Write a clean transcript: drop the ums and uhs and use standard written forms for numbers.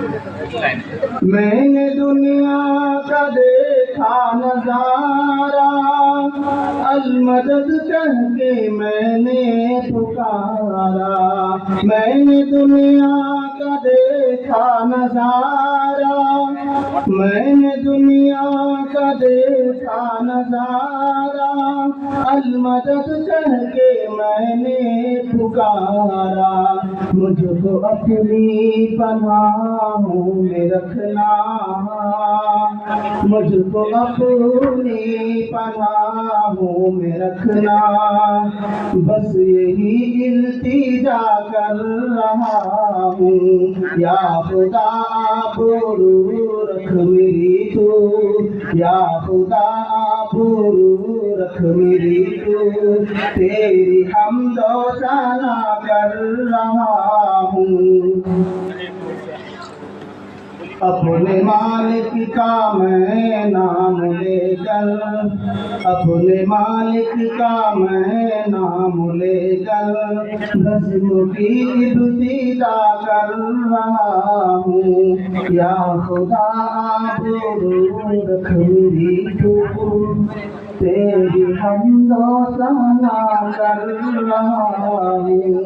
मैंने दुनिया का देखा नजारा, अलमदद कह के मैंने पुकारा। मैंने दुनिया का देखा नजारा, मैंने दुनिया का देखा नजारा, अलमदद कह के मैंने पुकारा। मुझको अपनी पनाहों में रखना, मुझको अपनी पनाहों में रखना, बस यही इल्तिजा कर रहा हूँ। या खुदा आबरू रख मेरी तू, या खुदा आबरू रख मेरी तू, तेरी हमदो सना कर रहा हूँ। अपने मालिक का मैं नाम लेकर, अपने मालिक का मैं नाम लेकर, बज़्म की इब्तिदा कर रहा हूँ। या खुदा आबरू रख मेरी तू, तेरी हमदो सना कर रहा हूँ।